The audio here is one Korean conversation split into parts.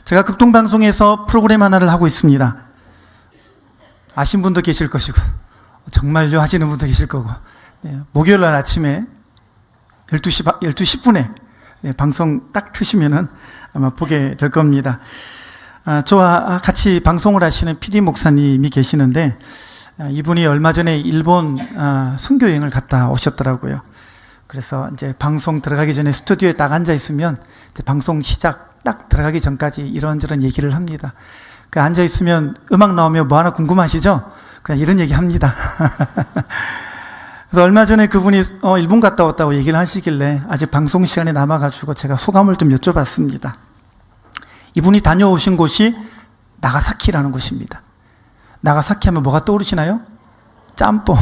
제가 극동방송에서 프로그램 하나를 하고 있습니다. 아신 분도 계실 것이고 정말요 하시는 분도 계실 거고, 네, 목요일 날 아침에 12시 10분에 네, 방송 딱 트시면은 아마 보게 될 겁니다. 저와 같이 방송을 하시는 PD 목사님이 계시는데, 이분이 얼마 전에 일본 선교 여행을 갔다 오셨더라고요. 그래서 이제 방송 들어가기 전에 스튜디오에 딱 앉아 있으면 이제 방송 시작 딱 들어가기 전까지 이런저런 얘기를 합니다. 그 앉아 있으면 음악 나오면 뭐 하나 궁금하시죠? 그냥 이런 얘기 합니다. 그래서 얼마 전에 그분이 일본 갔다 왔다고 얘기를 하시길래 아직 방송 시간이 남아가지고 제가 소감을 좀 여쭤봤습니다. 이분이 다녀오신 곳이 나가사키라는 곳입니다. 나가사키 하면 뭐가 떠오르시나요? 짬뽕.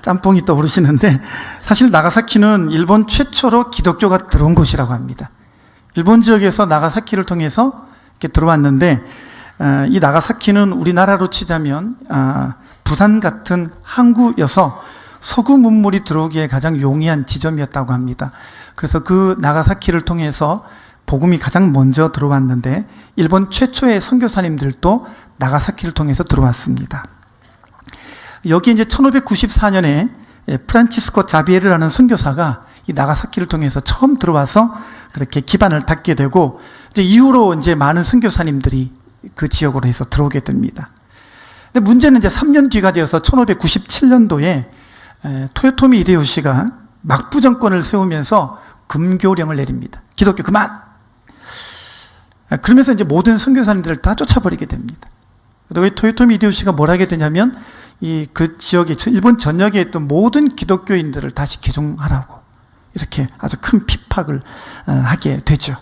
짬뽕이 떠오르시는데, 사실 나가사키는 일본 최초로 기독교가 들어온 곳이라고 합니다. 일본 지역에서 나가사키를 통해서 이렇게 들어왔는데, 이 나가사키는 우리나라로 치자면 부산 같은 항구여서 서구 문물이 들어오기에 가장 용이한 지점이었다고 합니다. 그래서 그 나가사키를 통해서 복음이 가장 먼저 들어왔는데, 일본 최초의 선교사님들도 나가사키를 통해서 들어왔습니다. 여기 이제 1594년에 프란치스코 자비에르라는 선교사가 이 나가사키를 통해서 처음 들어와서 그렇게 기반을 닦게 되고, 이제 이후로 이제 많은 선교사님들이 그 지역으로 해서 들어오게 됩니다. 근데 문제는 이제 3년 뒤가 되어서 1597년도에 토요토미 히데요시가 막부 정권을 세우면서 금교령을 내립니다. 기독교 그만! 그러면서 이제 모든 선교사님들을 다 쫓아버리게 됩니다. 왜 토요토미 히데요시가 뭘 하게 되냐면, 그 지역에, 일본 전역에 있던 모든 기독교인들을 다시 개종하라고 이렇게 아주 큰 핍박을 하게 되죠.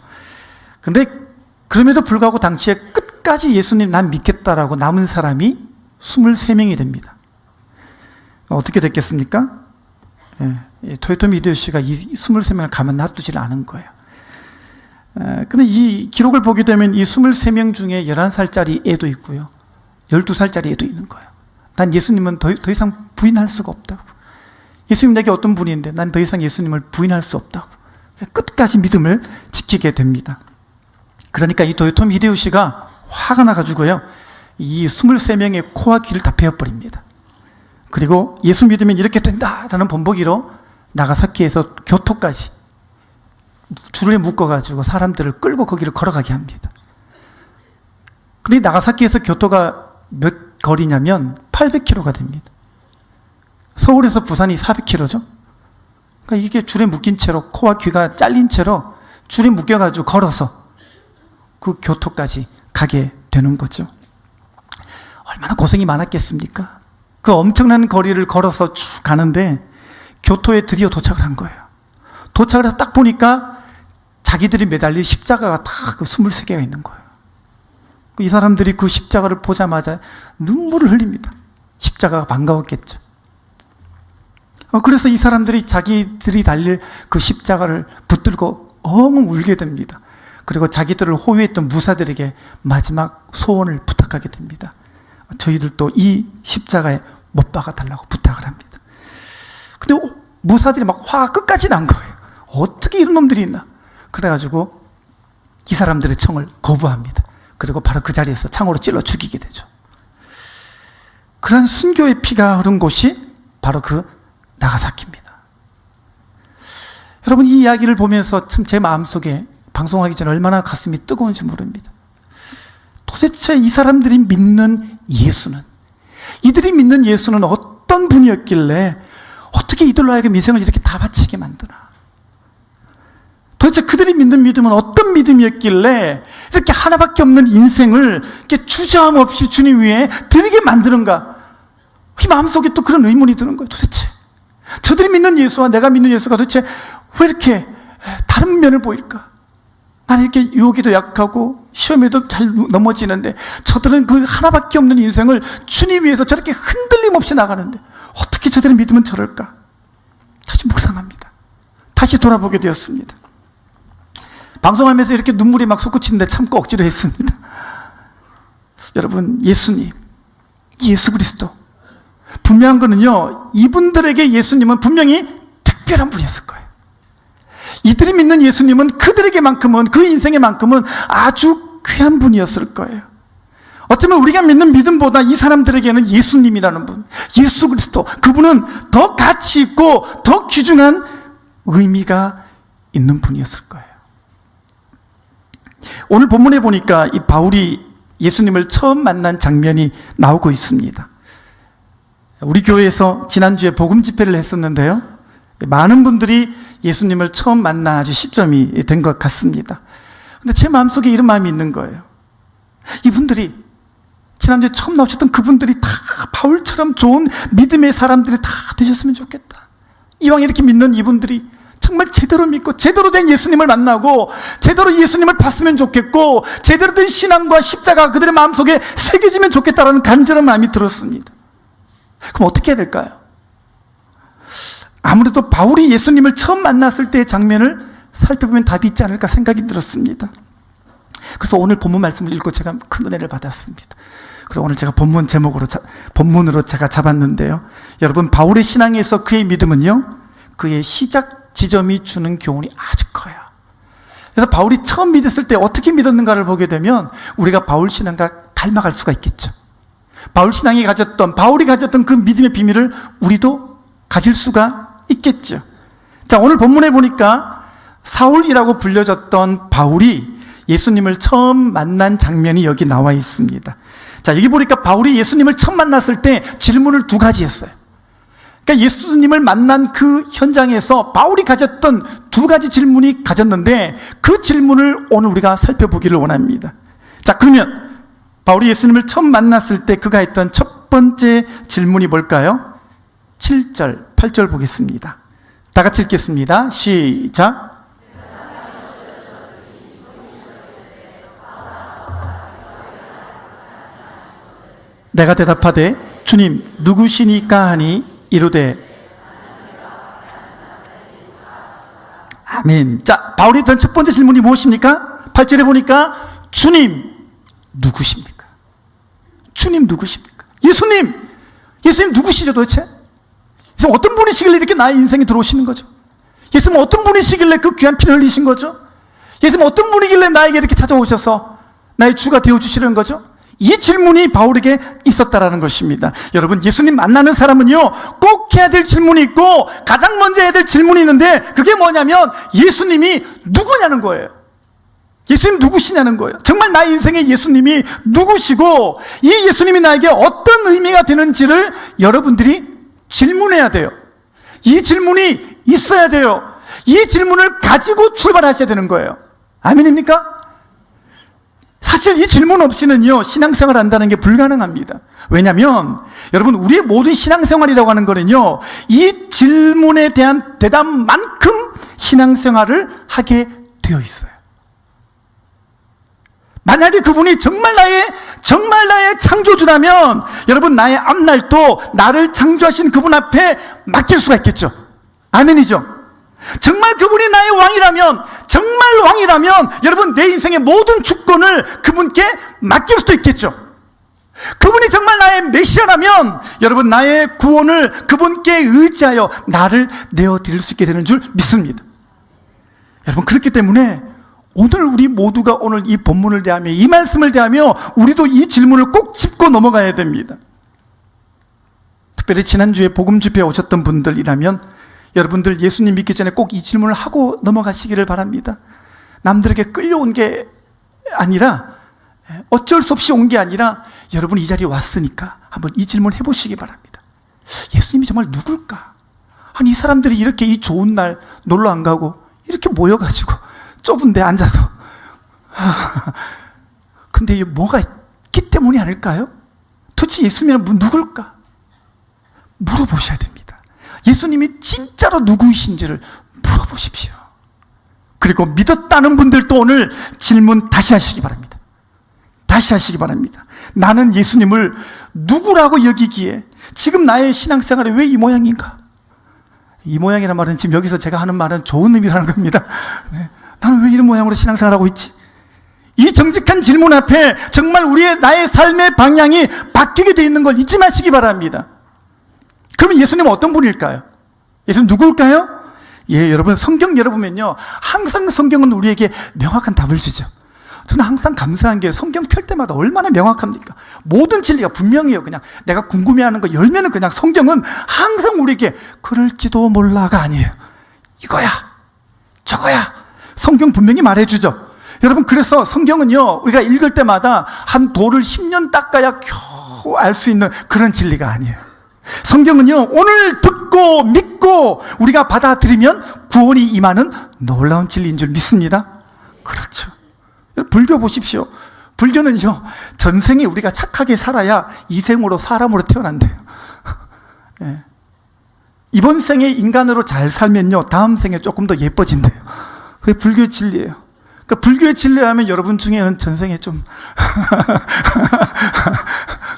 그런데 그럼에도 불구하고 당시에 끝까지 예수님 난 믿겠다라고 남은 사람이 23명이 됩니다. 어떻게 됐겠습니까? 토요토미 히데요시가 이 23명을 가만 놔두지를 않은 거예요. 근데 이 기록을 보게 되면 이 23명 중에 11살짜리 애도 있고요, 12살짜리 애도 있는 거예요. 난 예수님은 더 이상 부인할 수가 없다고. 예수님 내게 어떤 분인데 난 더 이상 예수님을 부인할 수 없다고. 끝까지 믿음을 지키게 됩니다. 그러니까 이 토요토미 히데요시가 화가 나가지고요, 이 23명의 코와 귀를 다 베어버립니다. 그리고 예수 믿으면 이렇게 된다라는 본보기로 나가사키에서 교토까지 줄에 묶어가지고 사람들을 끌고 거기를 걸어가게 합니다. 근데 나가사키에서 교토가 몇 거리냐면 800km가 됩니다. 서울에서 부산이 400km죠. 그러니까 이게 줄에 묶인 채로, 코와 귀가 잘린 채로 줄에 묶여가지고 걸어서 그 교토까지 가게 되는 거죠. 얼마나 고생이 많았겠습니까? 그 엄청난 거리를 걸어서 쭉 가는데 교토에 드디어 도착을 한 거예요. 도착을 해서 딱 보니까 자기들이 매달린 십자가가 다 그 23개가 있는 거예요. 이 사람들이 그 십자가를 보자마자 눈물을 흘립니다. 십자가가 반가웠겠죠. 그래서 이 사람들이 자기들이 달릴 그 십자가를 붙들고 엉엉 울게 됩니다. 그리고 자기들을 호위했던 무사들에게 마지막 소원을 부탁하게 됩니다. 저희들도 이 십자가에 못 박아달라고 부탁을 합니다. 근데 무사들이 막 화가 끝까지 난 거예요. 어떻게 이런 놈들이 있나? 그래가지고 이 사람들의 청을 거부합니다. 그리고 바로 그 자리에서 창으로 찔러 죽이게 되죠. 그런 순교의 피가 흐른 곳이 바로 그 나가사키입니다. 여러분, 이 이야기를 보면서 참 제 마음속에 방송하기 전에 얼마나 가슴이 뜨거운지 모릅니다. 도대체 이 사람들이 믿는 예수는, 이들이 믿는 예수는 어떤 분이었길래 어떻게 이들로 하여금 인생을 이렇게 다 바치게 만드나? 도대체 그들이 믿는 믿음은 어떤 믿음이었길래 이렇게 하나밖에 없는 인생을 이렇게 주저함 없이 주님 위에 드리게 만드는가? 이 마음속에 또 그런 의문이 드는 거예요. 도대체 저들이 믿는 예수와 내가 믿는 예수가 도대체 왜 이렇게 다른 면을 보일까? 나는 이렇게 유혹에도 약하고 시험에도 잘 넘어지는데 저들은 그 하나밖에 없는 인생을 주님 위해서 저렇게 흔들림 없이 나가는데 어떻게 저들의 믿음은 저럴까? 다시 묵상합니다. 다시 돌아보게 되었습니다. 방송하면서 이렇게 눈물이 막 솟구치는데 참고 억지로 했습니다. 여러분, 예수님, 예수 그리스도, 분명한 거는요, 이분들에게 예수님은 분명히 특별한 분이었을 거예요. 이들이 믿는 예수님은 그들에게만큼은, 그 인생에만큼은 아주 귀한 분이었을 거예요. 어쩌면 우리가 믿는 믿음보다 이 사람들에게는 예수님이라는 분, 예수 그리스도, 그분은 더 가치 있고 더 귀중한 의미가 있는 분이었을 거예요. 오늘 본문에 보니까 이 바울이 예수님을 처음 만난 장면이 나오고 있습니다. 우리 교회에서 지난주에 복음 집회를 했었는데요, 많은 분들이 예수님을 처음 만난 아주 시점이 된 것 같습니다. 근데 제 마음속에 이런 마음이 있는 거예요. 이분들이, 지난주에 처음 나오셨던 그분들이 다 바울처럼 좋은 믿음의 사람들이 다 되셨으면 좋겠다. 이왕 이렇게 믿는 이분들이 정말 제대로 믿고 제대로 된 예수님을 만나고 제대로 예수님을 봤으면 좋겠고, 제대로 된 신앙과 십자가 그들의 마음속에 새겨지면 좋겠다라는 간절한 마음이 들었습니다. 그럼 어떻게 해야 될까요? 아무래도 바울이 예수님을 처음 만났을 때의 장면을 살펴보면 답이 있지 않을까 생각이 들었습니다. 그래서 오늘 본문 말씀을 읽고 제가 큰 은혜를 받았습니다. 그리고 오늘 제가 본문으로 제가 잡았는데요, 여러분, 바울의 신앙에서 그의 믿음은요, 그의 시작 지점이 주는 교훈이 아주 커요. 그래서 바울이 처음 믿었을 때 어떻게 믿었는가를 보게 되면 우리가 바울 신앙과 닮아갈 수가 있겠죠. 바울이 가졌던 그 믿음의 비밀을 우리도 가질 수가 있겠죠. 자, 오늘 본문에 보니까 사울이라고 불려졌던 바울이 예수님을 처음 만난 장면이 여기 나와 있습니다. 자, 여기 보니까 바울이 예수님을 처음 만났을 때 질문을 두 가지 했어요. 그러니까 예수님을 만난 그 현장에서 바울이 가졌던 두 가지 질문이 가졌는데, 그 질문을 오늘 우리가 살펴보기를 원합니다. 자, 그러면 바울이 예수님을 처음 만났을 때 그가 했던 첫 번째 질문이 뭘까요? 7절, 8절 보겠습니다. 다 같이 읽겠습니다. 시작. 내가 대답하되 주님 누구시니까 하니 이르되 아멘. 자, 바울이 했던 첫 번째 질문이 무엇입니까? 8절에 보니까 주님 누구십니까? 주님 누구십니까? 예수님 누구시죠 도대체? 예수님 어떤 분이시길래 이렇게 나의 인생에 들어오시는 거죠? 예수님 어떤 분이시길래 그 귀한 피를 흘리신 거죠? 예수님 어떤 분이길래 나에게 이렇게 찾아오셔서 나의 주가 되어주시는 거죠? 이 질문이 바울에게 있었다라는 것입니다. 여러분, 예수님 만나는 사람은요, 꼭 해야 될 질문이 있고 가장 먼저 해야 될 질문이 있는데, 그게 뭐냐면 예수님이 누구냐는 거예요. 예수님 누구시냐는 거예요. 정말 나의 인생에 예수님이 누구시고 이 예수님이 나에게 어떤 의미가 되는지를 여러분들이 질문해야 돼요. 이 질문이 있어야 돼요. 이 질문을 가지고 출발하셔야 되는 거예요. 아멘입니까? 사실 이 질문 없이는요, 신앙생활 한다는 게 불가능합니다. 왜냐하면 여러분, 우리의 모든 신앙생활이라고 하는 거는요, 이 질문에 대한 대답만큼 신앙생활을 하게 되어 있어요. 만약에 그분이 정말 나의 창조주라면 여러분, 나의 앞날도 나를 창조하신 그분 앞에 맡길 수가 있겠죠. 아멘이죠. 정말 그분이 나의 왕이라면, 여러분, 내 인생의 모든 주권을 그분께 맡길 수도 있겠죠. 그분이 정말 나의 메시아라면 여러분, 나의 구원을 그분께 의지하여 나를 내어드릴 수 있게 되는 줄 믿습니다. 여러분, 그렇기 때문에 오늘 우리 모두가 오늘 이 본문을 대하며, 이 말씀을 대하며 우리도 이 질문을 꼭 짚고 넘어가야 됩니다. 특별히 지난주에 복음 집회에 오셨던 분들이라면 여러분들 예수님 믿기 전에 꼭 이 질문을 하고 넘어가시기를 바랍니다. 남들에게 끌려온 게 아니라, 어쩔 수 없이 온 게 아니라, 여러분 이 자리에 왔으니까 한번 이 질문 해보시기 바랍니다. 예수님이 정말 누굴까? 아니, 이 사람들이 이렇게 이 좋은 날 놀러 안 가고 이렇게 모여가지고 좁은 데 앉아서 근데 이게 뭐가 있기 때문이 아닐까요? 도대체 예수님은 누굴까? 물어보셔야 됩니다. 예수님이 진짜로 누구이신지를 물어보십시오. 그리고 믿었다는 분들도 오늘 질문 다시 하시기 바랍니다. 다시 하시기 바랍니다. 나는 예수님을 누구라고 여기기에 지금 나의 신앙생활이 왜 이 모양인가? 이 모양이란 말은 지금 여기서 제가 하는 말은 좋은 의미라는 겁니다. 네. 나는 왜 이런 모양으로 신앙생활하고 있지? 이 정직한 질문 앞에 정말 나의 삶의 방향이 바뀌게 되어 있는 걸 잊지 마시기 바랍니다. 그러면 예수님은 어떤 분일까요? 예수님 누굴까요? 예, 여러분 성경 열어보면요, 항상 성경은 우리에게 명확한 답을 주죠. 저는 항상 감사한 게 성경 펼 때마다 얼마나 명확합니까? 모든 진리가 분명해요. 그냥 내가 궁금해하는 거 열면은 그냥 성경은 항상 우리에게 그럴지도 몰라가 아니에요. 이거야, 저거야. 성경 분명히 말해주죠. 여러분, 그래서 성경은요, 우리가 읽을 때마다 한 돌을 10년 닦아야 겨우 알 수 있는 그런 진리가 아니에요. 성경은요, 오늘 듣고 믿고 우리가 받아들이면 구원이 임하는 놀라운 진리인 줄 믿습니다. 그렇죠. 불교 보십시오. 불교는요, 전생에 우리가 착하게 살아야 이생으로 사람으로 태어난대요. 예. 이번 생에 인간으로 잘 살면요, 다음 생에 조금 더 예뻐진대요. 그게 불교의 진리예요. 그러니까 불교의 진리하면 여러분 중에는 전생에 좀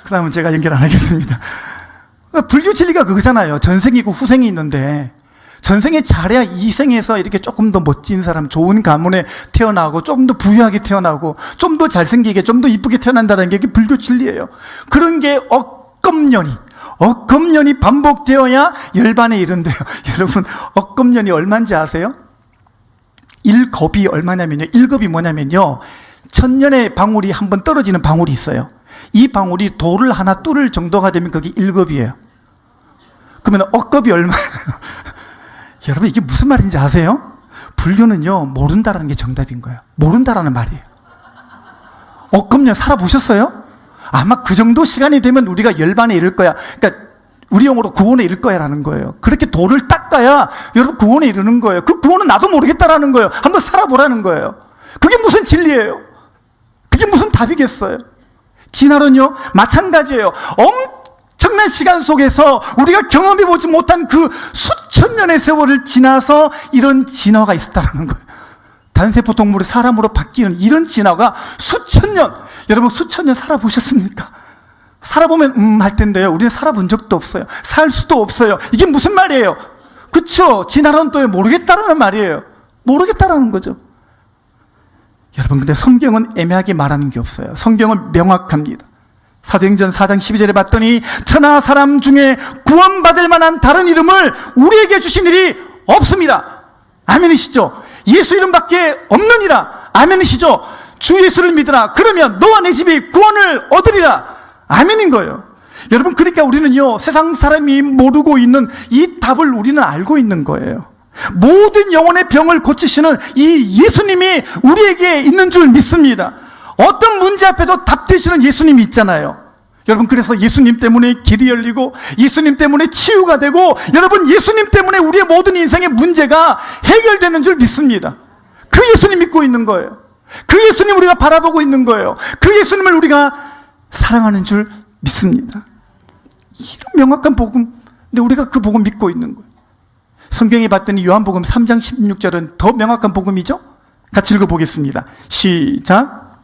그 다음은 제가 연결 안 하겠습니다. 그러니까 불교 진리가 그거잖아요. 전생이 있고 후생이 있는데, 전생에 잘해야 이생에서 이렇게 조금 더 멋진 사람, 좋은 가문에 태어나고, 좀 더 부유하게 태어나고, 좀 더 잘생기게, 좀 더 이쁘게 태어난다는 게 불교 진리예요. 그런 게 억겁년이 반복되어야 열반에 이른대요. 여러분, 억겁년이 얼마인지 아세요? 1겁이 얼마냐면요, 1겁이 뭐냐면요, 천년의 방울이 한 번 떨어지는 방울이 있어요. 이 방울이 돌을 하나 뚫을 정도가 되면 그게 1겁이에요. 그러면 억겁이 얼마예요? 여러분, 이게 무슨 말인지 아세요? 불교는요, 모른다라는 게 정답인 거예요. 모른다라는 말이에요. 억겁년 살아보셨어요? 아마 그 정도 시간이 되면 우리가 열반에 이를 거야. 그러니까 우리 용어로 구원에 이를 거야 라는 거예요. 그렇게 돌을 닦아야 여러분 구원에 이르는 거예요. 그 구원은 나도 모르겠다라는 거예요. 한번 살아보라는 거예요. 그게 무슨 진리예요? 그게 무슨 답이겠어요? 진화론요, 마찬가지예요. 엄청난 시간 속에서 우리가 경험해보지 못한 그 수천 년의 세월을 지나서 이런 진화가 있었다는 거예요. 단세포 동물이 사람으로 바뀌는 이런 진화가 수천 년, 여러분 수천 년 살아보셨습니까? 살아보면 할 텐데요, 우리는 살아본 적도 없어요. 살 수도 없어요. 이게 무슨 말이에요? 그쵸? 진화론 또 모르겠다라는 말이에요. 모르겠다라는 거죠. 여러분, 근데 성경은 애매하게 말하는 게 없어요. 성경은 명확합니다. 사도행전 4장 12절에 봤더니 천하 사람 중에 구원받을 만한 다른 이름을 우리에게 주신 일이 없습니다. 아멘이시죠? 예수 이름밖에 없느니라. 아멘이시죠? 주 예수를 믿으라. 그러면 너와 내 집이 구원을 얻으리라. 아멘인 거예요. 여러분, 그러니까 우리는요, 세상 사람이 모르고 있는 이 답을 우리는 알고 있는 거예요. 모든 영혼의 병을 고치시는 이 예수님이 우리에게 있는 줄 믿습니다. 어떤 문제 앞에도 답 되시는 예수님이 있잖아요. 여러분, 그래서 예수님 때문에 길이 열리고, 예수님 때문에 치유가 되고, 여러분, 예수님 때문에 우리의 모든 인생의 문제가 해결되는 줄 믿습니다. 그 예수님 믿고 있는 거예요. 그 예수님 우리가 바라보고 있는 거예요. 그 예수님을 우리가 사랑하는 줄 믿습니다. 이런 명확한 복음, 근데 우리가 그 복음 믿고 있는 거예요. 성경에 봤더니 요한복음 3장 16절은 더 명확한 복음이죠? 같이 읽어보겠습니다. 시작.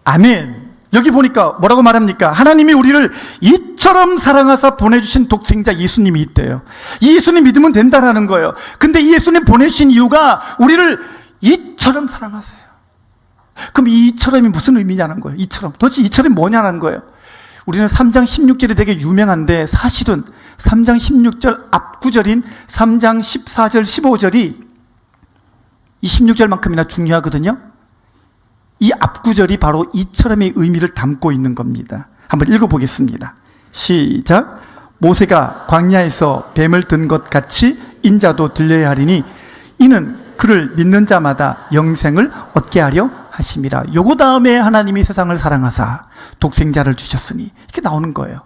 아멘. 여기 보니까 뭐라고 말합니까? 하나님이 우리를 이처럼 사랑하사 보내주신 독생자 예수님이 있대요. 이 예수님 믿으면 된다라는 거예요. 근데 이 예수님 보내주신 이유가 우리를 이처럼 사랑하세요. 그럼 이 이처럼이 무슨 의미냐는 거예요. 이처럼. 도대체 이처럼이 뭐냐는 거예요. 우리는 3장 16절이 되게 유명한데, 사실은 3장 16절 앞구절인 3장 14절 15절이 이 16절만큼이나 중요하거든요. 이 앞구절이 바로 이처럼의 의미를 담고 있는 겁니다. 한번 읽어보겠습니다. 시작. 모세가 광야에서 뱀을 든 것 같이 인자도 들려야 하리니 이는 그를 믿는 자마다 영생을 얻게 하려 하심이라. 요거 다음에 하나님이 세상을 사랑하사 독생자를 주셨으니, 이렇게 나오는 거예요.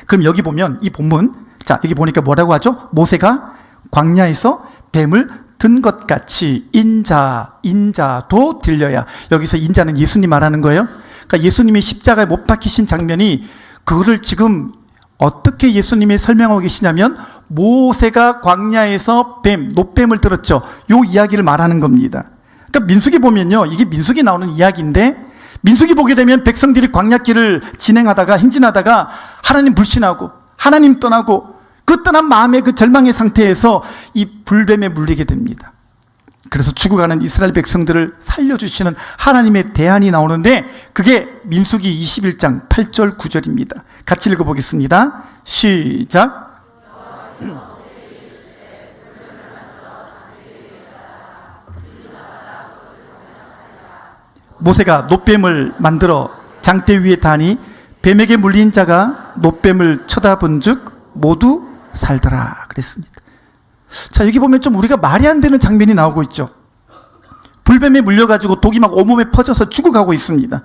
그럼 여기 보면 이 본문, 자, 여기 보니까 뭐라고 하죠? 모세가 광야에서 뱀을 든 것 같이 인자도 들려야. 여기서 인자는 예수님 말하는 거예요. 그러니까 예수님이 십자가에 못 박히신 장면이, 그거를 지금 어떻게 예수님이 설명하고 계시냐면, 모세가 광야에서 노뱀을 들었죠. 요 이야기를 말하는 겁니다. 그러니까 민수기 보면요, 이게 민수기 나오는 이야기인데, 민수기 보게 되면 백성들이 광야길을 진행하다가 행진하다가 하나님 불신하고 하나님 떠나고 그 떠난 마음의 그 절망의 상태에서 이 불뱀에 물리게 됩니다. 그래서 죽어가는 이스라엘 백성들을 살려주시는 하나님의 대안이 나오는데 그게 민수기 21장 8절 9절입니다. 같이 읽어보겠습니다. 시작. 모세가 놋뱀을 만들어 장대 위에 다니 뱀에게 물린 자가 놋뱀을 쳐다본 즉 모두 살더라 그랬습니다. 자, 여기 보면 좀 우리가 말이 안 되는 장면이 나오고 있죠. 불뱀에 물려가지고 독이 막 온몸에 퍼져서 죽어가고 있습니다.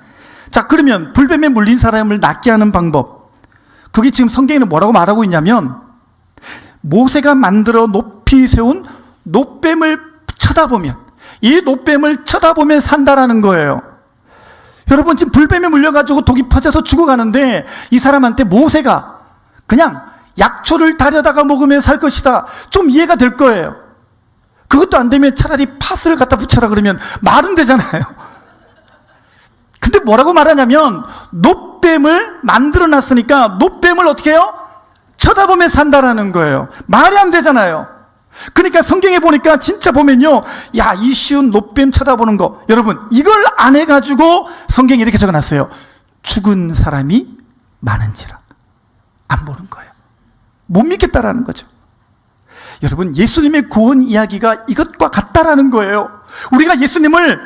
자, 그러면 불뱀에 물린 사람을 낫게 하는 방법, 그게 지금 성경에는 뭐라고 말하고 있냐면 모세가 만들어 높이 세운 놋뱀을 쳐다보면, 이 놋뱀을 쳐다보면 산다라는 거예요. 여러분, 지금 불뱀에 물려가지고 독이 퍼져서 죽어가는데 이 사람한테 모세가 그냥 약초를 다려다가 먹으면 살 것이다, 좀 이해가 될 거예요. 그것도 안 되면 차라리 팥을 갖다 붙여라 그러면 말은 되잖아요. 근데 뭐라고 말하냐면 놋뱀을 만들어 놨으니까 놋뱀을 어떻게 해요? 쳐다보면 산다라는 거예요. 말이 안 되잖아요. 그러니까 성경에 보니까 진짜 보면요, 야, 이 쉬운 놋뱀 쳐다보는 거, 여러분 이걸 안 해가지고 성경에 이렇게 적어놨어요. 죽은 사람이 많은지라. 안 보는 거예요. 못 믿겠다라는 거죠. 여러분, 예수님의 구원 이야기가 이것과 같다라는 거예요. 우리가 예수님을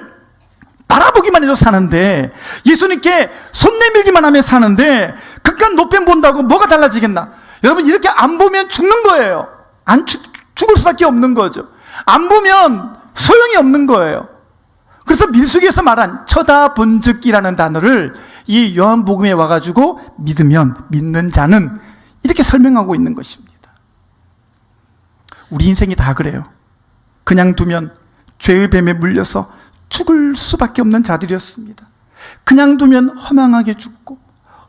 바라보기만 해도 사는데, 예수님께 손 내밀기만 하면 사는데, 그깟 놋뱀 본다고 뭐가 달라지겠나? 여러분, 이렇게 안 보면 죽는 거예요. 죽을 수밖에 없는 거죠. 안 보면 소용이 없는 거예요. 그래서 민수기에서 말한 쳐다본즉이라는 단어를 이 요한복음에 와가지고 믿는 자는 이렇게 설명하고 있는 것입니다. 우리 인생이 다 그래요. 그냥 두면 죄의 뱀에 물려서 죽을 수밖에 없는 자들이었습니다. 그냥 두면 허망하게 죽고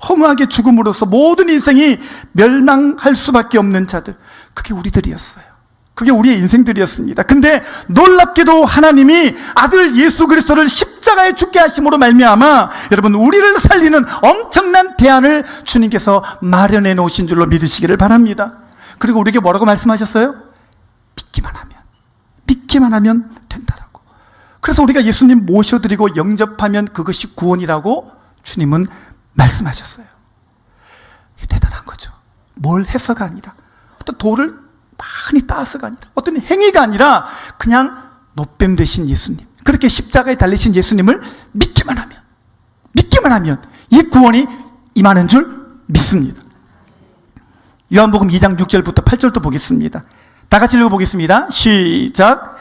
허무하게 죽음으로써 모든 인생이 멸망할 수밖에 없는 자들, 그게 우리들이었어요. 그게 우리의 인생들이었습니다. 근데 놀랍게도 하나님이 아들 예수 그리스도를 십자가에 죽게 하심으로 말미암아 여러분, 우리를 살리는 엄청난 대안을 주님께서 마련해 놓으신 줄로 믿으시기를 바랍니다. 그리고 우리에게 뭐라고 말씀하셨어요? 믿기만 하면 된다라고. 그래서 우리가 예수님 모셔드리고 영접하면 그것이 구원이라고 주님은 말씀하셨어요. 이게 대단한 거죠. 뭘 해서가 아니라, 어떤 돌을 많이 따서가 아니라, 어떤 행위가 아니라 그냥 놋뱀 되신 예수님, 그렇게 십자가에 달리신 예수님을 믿기만 하면 이 구원이 임하는 줄 믿습니다. 요한복음 2장 6절부터 8절도 보겠습니다. 다 같이 읽어보겠습니다. 시작.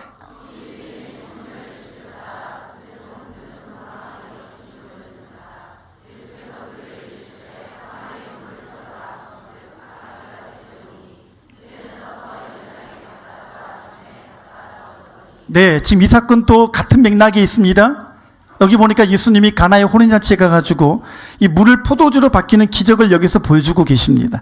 네, 지금 이 사건도 같은 맥락에 있습니다. 여기 보니까 예수님이 가나의 혼인잔치에 가가지고 이 물을 포도주로 바뀌는 기적을 여기서 보여주고 계십니다.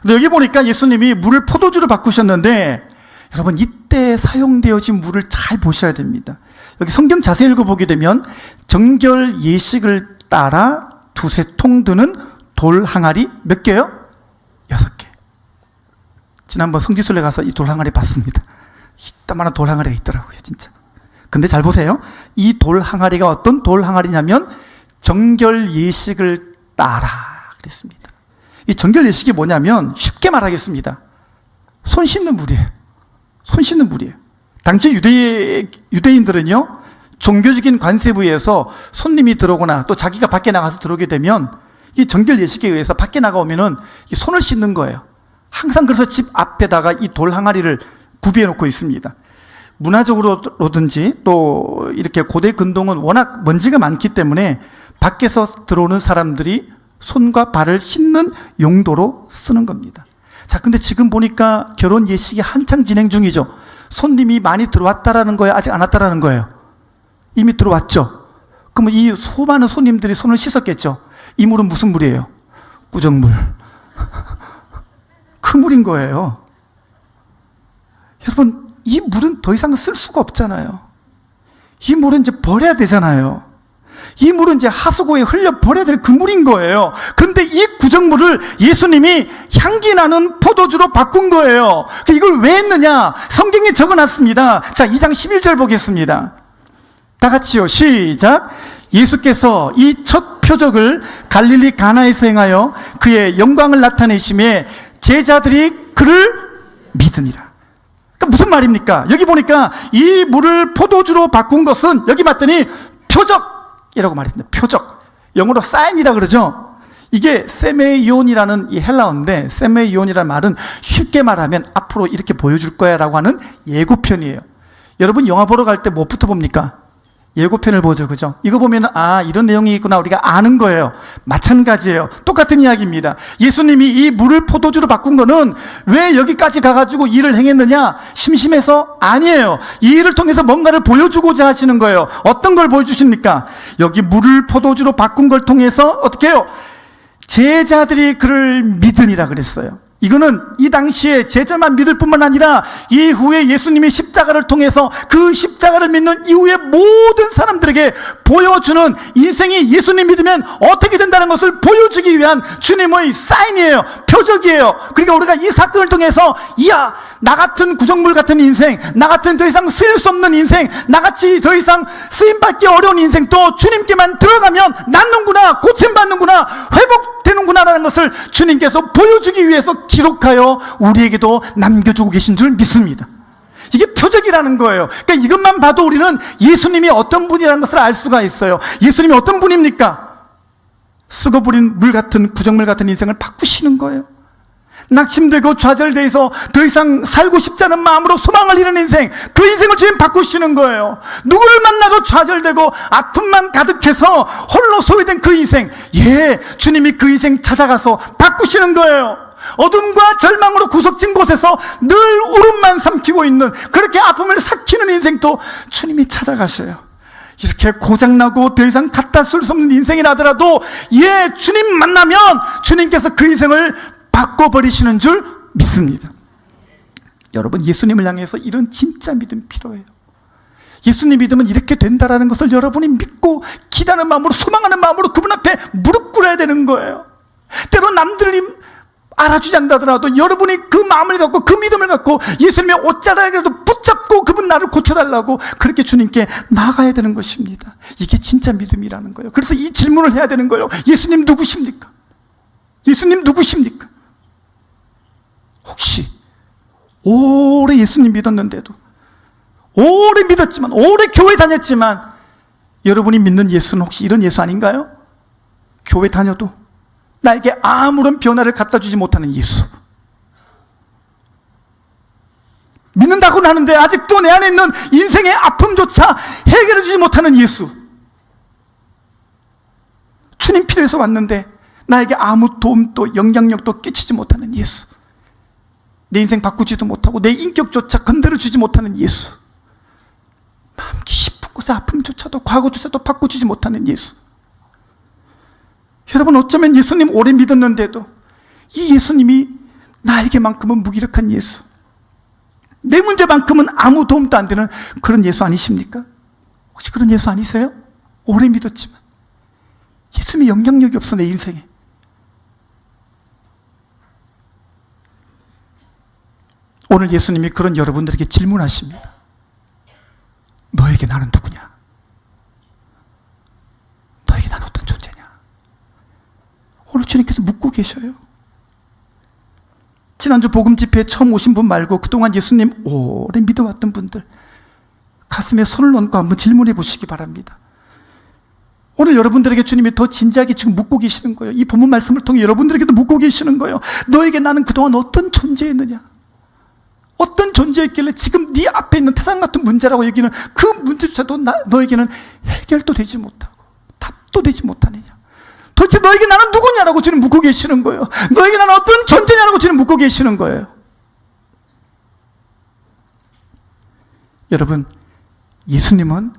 근데 여기 보니까 예수님이 물을 포도주로 바꾸셨는데, 여러분 이때 사용되어진 물을 잘 보셔야 됩니다. 여기 성경 자세히 읽어보게 되면 정결 예식을 따라 두세 통 드는 돌 항아리 몇 개요? 6개. 지난번 성지순례 가서 이 돌 항아리 봤습니다. 이따만한 돌 항아리가 있더라고요, 진짜. 근데 잘 보세요. 이 돌 항아리가 어떤 돌 항아리냐면 정결 예식을 따라 그랬습니다. 이 정결 예식이 뭐냐면 쉽게 말하겠습니다. 손 씻는 물이에요. 당시 유대인들은요, 종교적인 관세부에서 손님이 들어오거나 또 자기가 밖에 나가서 들어오게 되면 이 정결 예식에 의해서 밖에 나가오면은 이 손을 씻는 거예요. 항상 그래서 집 앞에다가 이 돌 항아리를 구비해 놓고 있습니다. 문화적으로든지 또 이렇게 고대 근동은 워낙 먼지가 많기 때문에 밖에서 들어오는 사람들이 손과 발을 씻는 용도로 쓰는 겁니다. 자, 근데 지금 보니까 결혼 예식이 한창 진행 중이죠. 손님이 많이 들어왔다라는 거예요? 아직 안 왔다라는 거예요? 이미 들어왔죠. 그러면 이 수많은 손님들이 손을 씻었겠죠. 이 물은 무슨 물이에요? 꾸정물. 그 물인 거예요. 여러분, 이 물은 더 이상 쓸 수가 없잖아요. 이 물은 이제 버려야 되잖아요. 이 물은 이제 하수구에 흘려버려야 될 그 물인 거예요. 근데 이 구정물을 예수님이 향기 나는 포도주로 바꾼 거예요. 이걸 왜 했느냐? 성경에 적어놨습니다. 자, 2장 11절 보겠습니다. 다 같이요. 시작. 예수께서 이 첫 표적을 갈릴리 가나에서 행하여 그의 영광을 나타내심에 제자들이 그를 믿으니라. 그러니까 무슨 말입니까? 여기 보니까 이 물을 포도주로 바꾼 것은 여기 봤더니 표적이라고 말했습니다. 표적. 영어로 사인이라 그러죠. 이게 세메이온이라는 이 헬라어인데, 세메이온이라는 말은 쉽게 말하면 앞으로 이렇게 보여줄 거야 라고 하는 예고편이에요. 여러분 영화 보러 갈 때 뭐부터 봅니까? 예고편을 보죠. 그죠? 이거 보면 이런 내용이 있구나 우리가 아는 거예요. 마찬가지예요. 똑같은 이야기입니다. 예수님이 이 물을 포도주로 바꾼 거는 왜 여기까지 가가지고 일을 행했느냐? 심심해서? 아니에요. 이 일을 통해서 뭔가를 보여주고자 하시는 거예요. 어떤 걸 보여주십니까? 여기 물을 포도주로 바꾼 걸 통해서 어떻게 해요? 제자들이 그를 믿으니라 그랬어요. 이거는 이 당시에 제자만 믿을 뿐만 아니라 이후에 예수님이 십자가를 통해서 그 십자가를 믿는 이후에 모든 사람들에게 보여주는, 인생이 예수님 믿으면 어떻게 된다는 것을 보여주기 위한 주님의 사인이에요. 표적이에요. 그러니까 우리가 이 사건을 통해서 이야, 나 같은 구정물 같은 인생, 나 같은 더 이상 쓰일 수 없는 인생, 나같이 더 이상 쓰임받기 어려운 인생도 주님께만 들어가면 낫는구나, 고침받는구나, 회복되는구나 라는 것을 주님께서 보여주기 위해서 기록하여 우리에게도 남겨주고 계신 줄 믿습니다. 이게 표적이라는 거예요. 그러니까 이것만 봐도 우리는 예수님이 어떤 분이라는 것을 알 수가 있어요. 예수님이 어떤 분입니까? 썩어버린 물 같은, 구정물 같은 인생을 바꾸시는 거예요. 낙심되고 좌절돼서 더 이상 살고 싶지 않은 마음으로 소망을 잃은 인생, 그 인생을 주님 바꾸시는 거예요. 누구를 만나도 좌절되고 아픔만 가득해서 홀로 소외된 그 인생, 주님이 그 인생 찾아가서 바꾸시는 거예요. 어둠과 절망으로 구석진 곳에서 늘 울음만 삼키고 있는, 그렇게 아픔을 삭히는 인생도 주님이 찾아가셔요. 이렇게 고장나고 더 이상 갖다 쓸 수 없는 인생이라더라도 주님 만나면 주님께서 그 인생을 바꿔버리시는 줄 믿습니다. 여러분, 예수님을 향해서 이런 진짜 믿음 필요해요. 예수님 믿으면 이렇게 된다라는 것을 여러분이 믿고 기다리는 마음으로, 소망하는 마음으로 그분 앞에 무릎 꿇어야 되는 거예요. 때로 남들이 알아주지 않다더라도 여러분이 그 마음을 갖고, 그 믿음을 갖고 예수님의 옷자락이라도 붙잡고 그분 나를 고쳐달라고 그렇게 주님께 나아가야 되는 것입니다. 이게 진짜 믿음이라는 거예요. 그래서 이 질문을 해야 되는 거예요. 예수님 누구십니까? 예수님 누구십니까? 혹시 오래 예수님 믿었는데도, 오래 믿었지만, 오래 교회 다녔지만 여러분이 믿는 예수는 혹시 이런 예수 아닌가요? 교회 다녀도 나에게 아무런 변화를 갖다 주지 못하는 예수. 믿는다고는 하는데 아직도 내 안에 있는 인생의 아픔조차 해결해 주지 못하는 예수. 주님 필요해서 왔는데 나에게 아무 도움도 영향력도 끼치지 못하는 예수. 내 인생 바꾸지도 못하고 내 인격조차 건드려 주지 못하는 예수. 마음 깊은 곳의 아픔조차도, 과거조차도 바꾸주지 못하는 예수. 여러분, 어쩌면 예수님 오래 믿었는데도 이 예수님이 나에게만큼은 무기력한 예수, 내 문제만큼은 아무 도움도 안 되는 그런 예수 아니십니까? 혹시 그런 예수 아니세요? 오래 믿었지만 예수님의 영향력이 없어 내 인생에. 오늘 예수님이 그런 여러분들에게 질문하십니다. 너에게 나는 누구냐? 너에게 나는 어떤 존재냐? 오늘 주님께서 묻고 계셔요. 지난주 복음 집회에 처음 오신 분 말고 그동안 예수님 오래 믿어왔던 분들 가슴에 손을 얹고 한번 질문해 보시기 바랍니다. 오늘 여러분들에게 주님이 더 진지하게 지금 묻고 계시는 거예요. 이 본문 말씀을 통해 여러분들에게도 묻고 계시는 거예요. 너에게 나는 그동안 어떤 존재였느냐? 어떤 존재였길래 지금 네 앞에 있는 태산 같은 문제라고 여기는 그 문제조차도 너에게는 해결도 되지 못하고 답도 되지 못하느냐? 도대체 너에게 나는 누구냐라고 지금 묻고 계시는 거예요. 너에게 나는 어떤 존재냐라고 지금 묻고 계시는 거예요. 여러분, 예수님은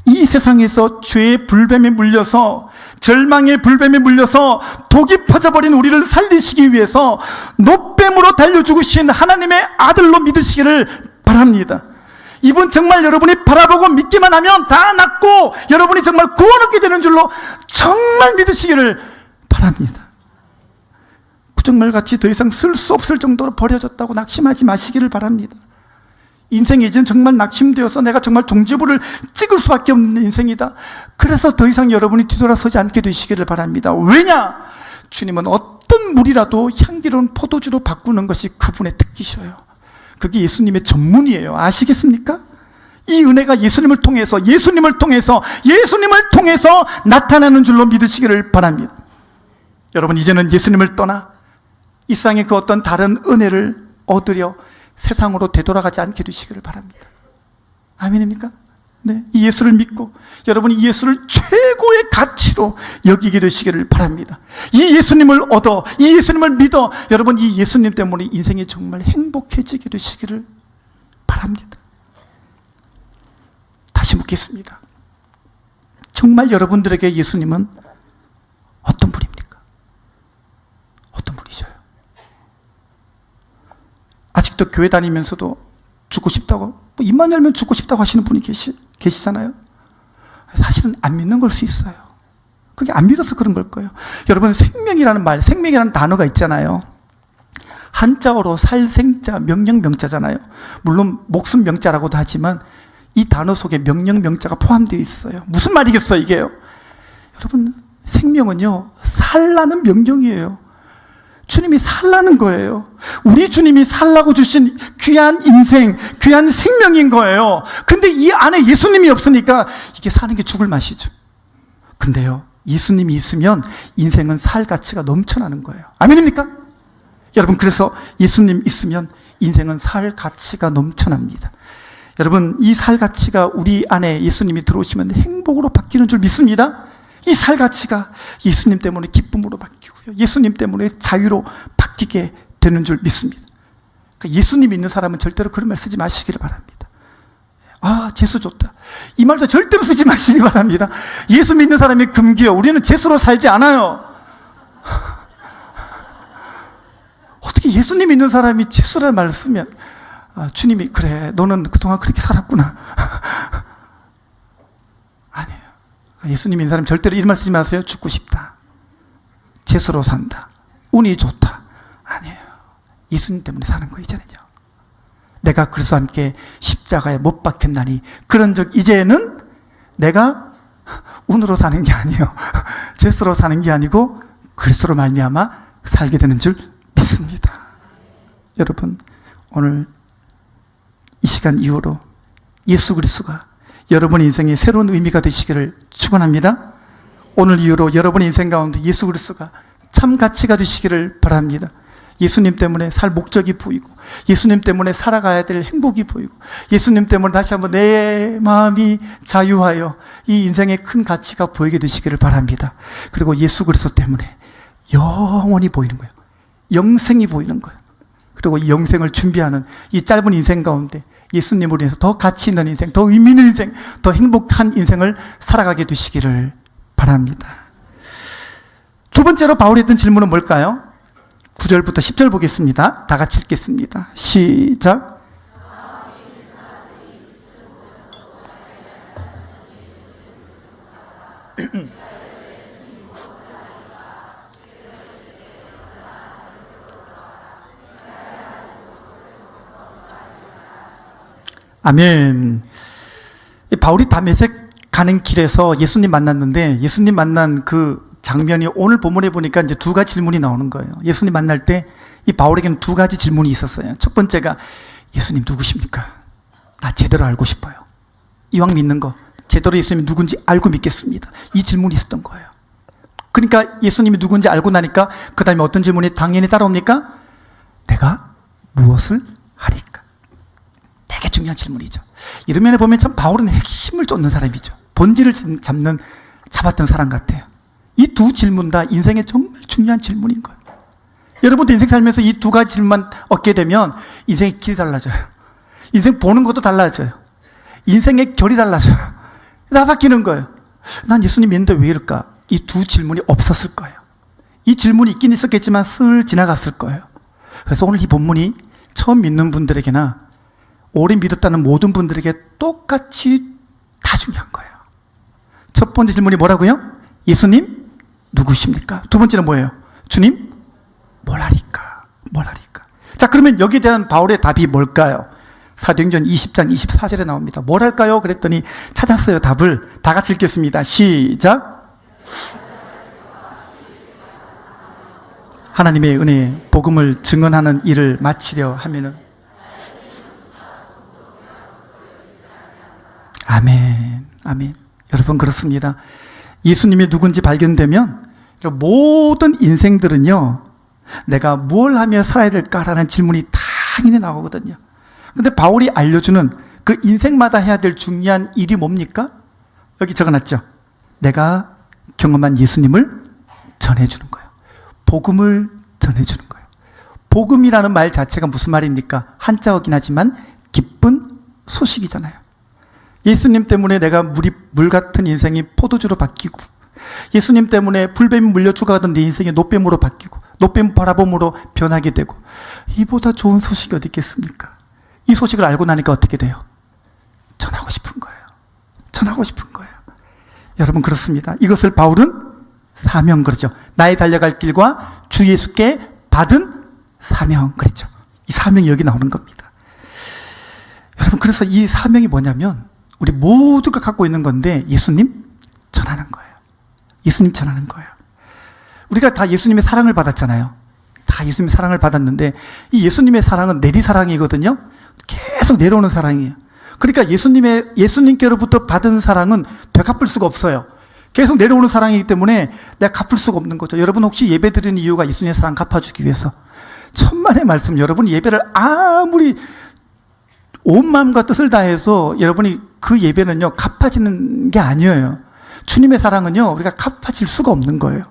이 세상에서 죄의 불뱀에 물려서, 절망의 불뱀에 물려서 독이 퍼져버린 우리를 살리시기 위해서 노뱀으로 달려 죽으신 하나님의 아들로 믿으시기를 바랍니다. 이분 정말 여러분이 바라보고 믿기만 하면 다 낫고 여러분이 정말 구원 얻게 되는 줄로 정말 믿으시기를 바랍니다. 구정말같이 더 이상 쓸 수 없을 정도로 버려졌다고 낙심하지 마시기를 바랍니다. 인생이 이젠 정말 낙심되어서 내가 정말 종지부를 찍을 수밖에 없는 인생이다. 그래서 더 이상 여러분이 뒤돌아서지 않게 되시기를 바랍니다. 왜냐? 주님은 어떤 물이라도 향기로운 포도주로 바꾸는 것이 그분의 특기셔요. 그게 예수님의 전문이에요. 아시겠습니까? 이 은혜가 예수님을 통해서 나타나는 줄로 믿으시기를 바랍니다. 여러분, 이제는 예수님을 떠나 이 세상의 그 어떤 다른 은혜를 얻으려 세상으로 되돌아가지 않게 되시기를 바랍니다. 아멘입니까? 네, 이 예수를 믿고 여러분이 이 예수를 최고의 가치로 여기게 되시기를 바랍니다. 이 예수님을 얻어, 이 예수님을 믿어 여러분 이 예수님 때문에 인생이 정말 행복해지게 되시기를 바랍니다. 다시 묻겠습니다. 정말 여러분들에게 예수님은 어떤 분입니까? 어떤 분이셔요? 아직도 교회 다니면서도 죽고 싶다고, 입만 열면 죽고 싶다고 하시는 분이 계시잖아요. 사실은 안 믿는 걸 수 있어요. 그게 안 믿어서 그런 걸 거예요. 여러분, 생명이라는 단어가 있잖아요. 한자어로 살생자, 명령명자잖아요. 물론 목숨 명자라고도 하지만 이 단어 속에 명령명자가 포함되어 있어요. 무슨 말이겠어요, 이게요? 여러분, 생명은요, 살라는 명령이에요. 주님이 살라는 거예요. 우리 주님이 살라고 주신 귀한 인생, 귀한 생명인 거예요. 근데 이 안에 예수님이 없으니까 이게 사는 게 죽을 맛이죠. 근데요, 예수님이 있으면 인생은 살 가치가 넘쳐나는 거예요. 아멘입니까? 여러분, 그래서 예수님 있으면 인생은 살 가치가 넘쳐납니다. 여러분, 이 살 가치가 우리 안에 예수님이 들어오시면 행복으로 바뀌는 줄 믿습니다. 이 살 가치가 예수님 때문에 기쁨으로 바뀌고요, 예수님 때문에 자유로 바뀌게 되는 줄 믿습니다. 그러니까 예수님 있는 사람은 절대로 그런 말 쓰지 마시기를 바랍니다. 아, 재수 좋다, 이 말도 절대로 쓰지 마시기 바랍니다. 예수 믿는 사람이 금기요, 우리는 재수로 살지 않아요. 어떻게 예수님 믿는 사람이 재수라는 말을 쓰면, 주님이 그래, 너는 그동안 그렇게 살았구나. 아니에요. 예수님 믿는 사람 절대로 이런 말 쓰지 마세요. 죽고 싶다, 재수로 산다, 운이 좋다. 아니에요. 예수님 때문에 사는 거. 이제는요, 내가 그리스도와 함께 십자가에 못 박혔나니 그런즉 이제는 내가 운으로 사는 게 아니에요, 재수로 사는 게 아니고 그리스도로 말미암아 살게 되는 줄 믿습니다. 여러분, 오늘 이 시간 이후로 예수 그리스도가 여러분의 인생에 새로운 의미가 되시기를 축원합니다. 오늘 이후로 여러분의 인생 가운데 예수 그리스도가 참 가치가 되시기를 바랍니다. 예수님 때문에 살 목적이 보이고, 예수님 때문에 살아가야 될 행복이 보이고, 예수님 때문에 다시 한번 내 마음이 자유하여 이 인생의 큰 가치가 보이게 되시기를 바랍니다. 그리고 예수 그리스도 때문에 영원히 보이는 거예요. 영생이 보이는 거예요. 그리고 이 영생을 준비하는 이 짧은 인생 가운데 예수님으로 인해서 더 가치 있는 인생, 더 의미 있는 인생, 더 행복한 인생을 살아가게 되시기를 바랍니다. 두 번째로 바울이 했던 질문은 뭘까요? 9절부터 10절 보겠습니다. 다 같이 읽겠습니다. 시작. 아멘. 바울이 다메섹 가는 길에서 예수님 만났는데, 예수님 만난 그 장면이 오늘 본문에 보니까 이제 두 가지 질문이 나오는 거예요. 예수님 만날 때 이 바울에게는 두 가지 질문이 있었어요. 첫 번째가, 예수님 누구십니까? 나 제대로 알고 싶어요. 이왕 믿는 거 제대로 예수님이 누군지 알고 믿겠습니다. 이 질문이 있었던 거예요. 그러니까 예수님이 누군지 알고 나니까 그 다음에 어떤 질문이 당연히 따라옵니까? 내가 무엇을 하리까? 되게 중요한 질문이죠. 이런 면에 보면 참 바울은 핵심을 쫓는 사람이죠. 본질을 잡았던 사람 같아요. 이 두 질문 다 인생의 정말 중요한 질문인 거예요. 여러분도 인생 살면서 이 두 가지 질문만 얻게 되면 인생의 길이 달라져요. 인생 보는 것도 달라져요. 인생의 결이 달라져요. 다 바뀌는 거예요. 난 예수님 믿는데 왜 이럴까? 이 두 질문이 없었을 거예요. 이 질문이 있긴 있었겠지만 슬 지나갔을 거예요. 그래서 오늘 이 본문이 처음 믿는 분들에게나 오래 믿었다는 모든 분들에게 똑같이 다 중요한 거예요. 첫 번째 질문이 뭐라고요? 예수님 누구십니까? 두 번째는 뭐예요? 주님 뭘 하리까? 뭘 하리까? 자, 그러면 여기에 대한 바울의 답이 뭘까요? 사도행전 20장 24절에 나옵니다. 뭘 할까요? 그랬더니 찾았어요. 답을. 다 같이 읽겠습니다. 시작. 하나님의 은혜, 복음을 증언하는 일을 마치려 하면은. 아멘, 아멘. 여러분, 그렇습니다. 예수님이 누군지 발견되면 모든 인생들은요, 내가 뭘 하며 살아야 될까라는 질문이 당연히 나오거든요. 근데 바울이 알려주는 그 인생마다 해야 될 중요한 일이 뭡니까? 여기 적어놨죠. 내가 경험한 예수님을 전해주는 거예요. 복음을 전해주는 거예요. 복음이라는 말 자체가 무슨 말입니까? 한자어긴 하지만 기쁜 소식이잖아요. 예수님 때문에 내가 물 같은 인생이 포도주로 바뀌고, 예수님 때문에 불뱀이 물려 죽어가던 내 인생이 노뱀으로 바뀌고, 노뱀 바라봄으로 변하게 되고, 이보다 좋은 소식이 어디 있겠습니까? 이 소식을 알고 나니까 어떻게 돼요? 전하고 싶은 거예요. 전하고 싶은 거예요. 여러분, 그렇습니다. 이것을 바울은 사명 그러죠. 나의 달려갈 길과 주 예수께 받은 사명 그랬죠. 이 사명이 여기 나오는 겁니다. 여러분, 그래서 이 사명이 뭐냐면 우리 모두가 갖고 있는 건데 예수님 전하는 거예요. 예수님 전하는 거예요. 우리가 다 예수님의 사랑을 받았잖아요. 다 예수님의 사랑을 받았는데 이 예수님의 사랑은 내리사랑이거든요. 계속 내려오는 사랑이에요. 그러니까 예수님께로부터 받은 사랑은 되갚을 수가 없어요. 계속 내려오는 사랑이기 때문에 내가 갚을 수가 없는 거죠. 여러분, 혹시 예배 드리는 이유가 예수님의 사랑 갚아주기 위해서? 천만의 말씀, 여러분 예배를 아무리 온 마음과 뜻을 다해서 여러분이 그 예배는요 갚아지는 게 아니에요. 주님의 사랑은요 우리가 갚아질 수가 없는 거예요.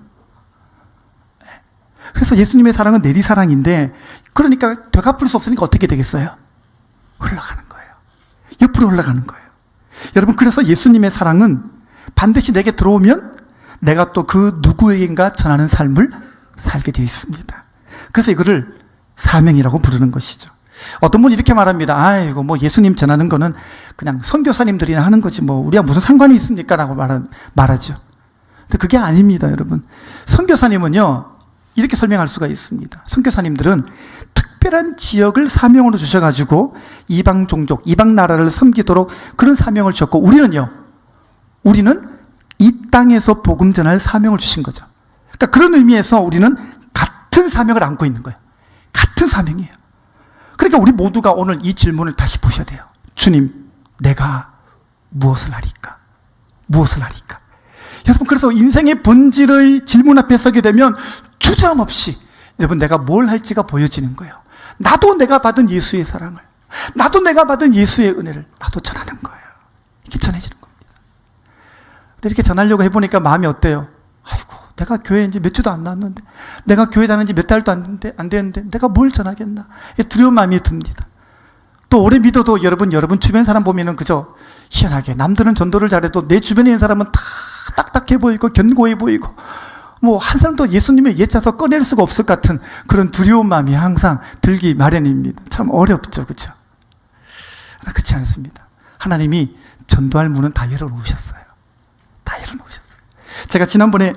그래서 예수님의 사랑은 내리사랑인데, 그러니까 되갚을 수 없으니까 어떻게 되겠어요? 흘러가는 거예요. 옆으로 흘러가는 거예요. 여러분, 그래서 예수님의 사랑은 반드시 내게 들어오면 내가 또 그 누구에겐가 전하는 삶을 살게 되어 있습니다. 그래서 이거를 사명이라고 부르는 것이죠. 어떤 분이 이렇게 말합니다. 아이고, 뭐 예수님 전하는 거는 그냥 선교사님들이나 하는 거지 뭐 우리가 무슨 상관이 있습니까? 라고 말하죠. 근데 그게 아닙니다, 여러분. 선교사님은요 이렇게 설명할 수가 있습니다. 선교사님들은 특별한 지역을 사명으로 주셔가지고 이방 종족, 이방 나라를 섬기도록 그런 사명을 주셨고, 우리는 이 땅에서 복음 전할 사명을 주신 거죠. 그러니까 그런 의미에서 우리는 같은 사명을 안고 있는 거예요. 같은 사명이에요. 그러니까 우리 모두가 오늘 이 질문을 다시 보셔야 돼요. 주님, 내가 무엇을 하리까? 무엇을 하리까? 여러분, 그래서 인생의 본질의 질문 앞에 서게 되면 주저함없이 여러분 내가 뭘 할지가 보여지는 거예요. 나도 내가 받은 예수의 사랑을, 나도 내가 받은 예수의 은혜를 나도 전하는 거예요. 이렇게 전해지는 겁니다. 근데 이렇게 전하려고 해보니까 마음이 어때요? 아이고, 내가 교회 이제 몇 주도 안 나왔는데, 내가 교회 다닌 지 몇 달도 안 됐는데 내가 뭘 전하겠나? 두려운 마음이 듭니다. 또 오래 믿어도 여러분 주변 사람 보면은 그저 희한하게 남들은 전도를 잘해도 내 주변에 있는 사람은 다 딱딱해 보이고 견고해 보이고, 뭐 한 사람도 예수님의 예자도 꺼낼 수가 없을 것 같은 그런 두려운 마음이 항상 들기 마련입니다. 참 어렵죠, 그렇죠? 그렇지 않습니다. 하나님이 전도할 문은 다 열어놓으셨어요. 다 열어놓으셨어요. 제가 지난번에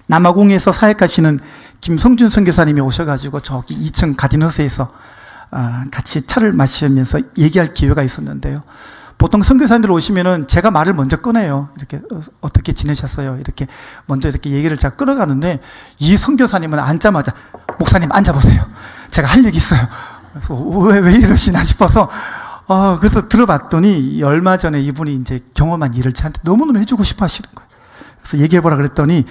남아공에서 사역하시는 김성준 선교사님이 오셔가지고 저기 2층 가디너스에서 같이 차를 마시면서 얘기할 기회가 있었는데요. 보통 선교사님들 오시면은 제가 말을 먼저 꺼내요. 이렇게 어떻게 지내셨어요? 이렇게 먼저 이렇게 얘기를 제가 끌어가는데, 이 선교사님은 앉자마자 목사님 앉아보세요. 제가 할 얘기 있어요. 그래서 왜 이러시나 싶어서 그래서 들어봤더니 얼마 전에 이분이 이제 경험한 일을 저한테 너무너무 해주고 싶어 하시는 거예요. 그래서 얘기해보라 그랬더니,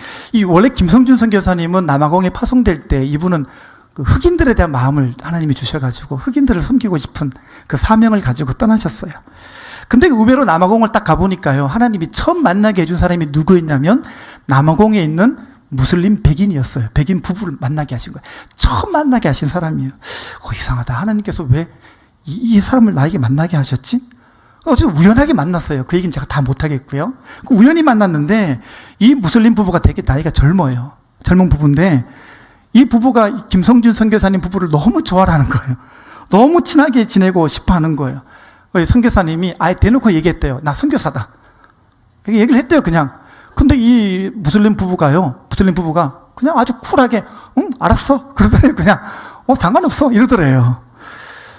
원래 김성준 선교사님은 남아공에 파송될 때 이분은 그 흑인들에 대한 마음을 하나님이 주셔가지고 흑인들을 섬기고 싶은 그 사명을 가지고 떠나셨어요. 근데 의외로 남아공을 딱 가보니까요, 하나님이 처음 만나게 해준 사람이 누구였냐면 남아공에 있는 무슬림 백인이었어요. 백인 부부를 만나게 하신 거예요. 처음 만나게 하신 사람이에요. 이상하다. 하나님께서 왜 이 사람을 나에게 만나게 하셨지? 어쨌든 우연하게 만났어요. 그 얘기는 제가 다 못하겠고요. 우연히 만났는데 이 무슬림 부부가 되게 나이가 젊어요. 젊은 부부인데 이 부부가 김성준 선교사님 부부를 너무 좋아하는 거예요. 너무 친하게 지내고 싶어 하는 거예요. 선교사님이 아예 대놓고 얘기했대요. 나 선교사다. 얘기를 했대요, 그냥. 근데 이 무슬림 부부가 그냥 아주 쿨하게, 응, 알았어. 그러더래요, 그냥. 상관없어. 이러더래요.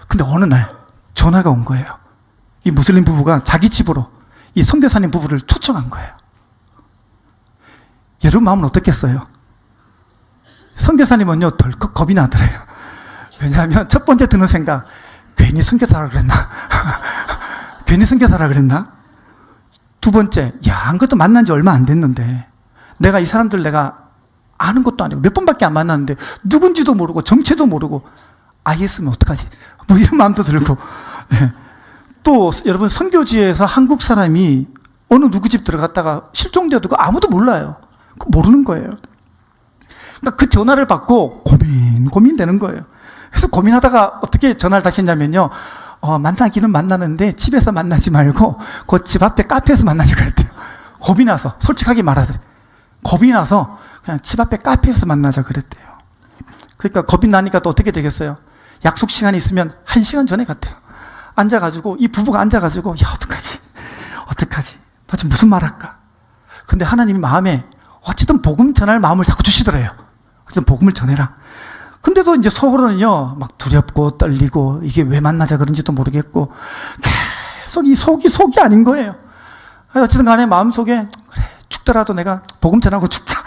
근데 어느 날 전화가 온 거예요. 이 무슬림 부부가 자기 집으로 이 선교사님 부부를 초청한 거예요. 여러분 마음은 어떻겠어요? 선교사님은요, 덜컥 겁이 나더래요. 왜냐하면 첫 번째 드는 생각, 괜히 선교사라 그랬나? 괜히 선교사라 그랬나? 두 번째, 안 그래도 만난 지 얼마 안 됐는데 내가 이 사람들 내가 아는 것도 아니고 몇 번밖에 안 만났는데 누군지도 모르고 정체도 모르고 IS면 어떡하지? 뭐 이런 마음도 들고. 네. 또 여러분, 선교지에서 한국 사람이 어느 누구 집 들어갔다가 실종되어도 아무도 몰라요. 모르는 거예요. 그러니까 그 전화를 받고 고민되는 거예요. 그래서 고민하다가 어떻게 전화를 다시 했냐면요, 만나기는 만나는데 집에서 만나지 말고 그 집 앞에 카페에서 만나지 그랬대요. 겁이 나서, 솔직하게 말하더래. 겁이 나서 그냥 집 앞에 카페에서 만나자 그랬대요. 그러니까 겁이 나니까 또 어떻게 되겠어요? 약속 시간이 있으면 1시간 전에 갔대요. 앉아가지고, 이 부부가 앉아가지고, 어떡하지? 나 지금 무슨 말 할까? 근데 하나님이 마음에 어쨌든 복음 전할 마음을 자꾸 주시더래요. 어쨌든 복음을 전해라. 근데도 이제 속으로는요, 막 두렵고 떨리고, 이게 왜 만나자 그런지도 모르겠고, 계속 이 속이 아닌 거예요. 어쨌든 간에 마음속에, 그래, 죽더라도 내가 복음 전하고 죽자.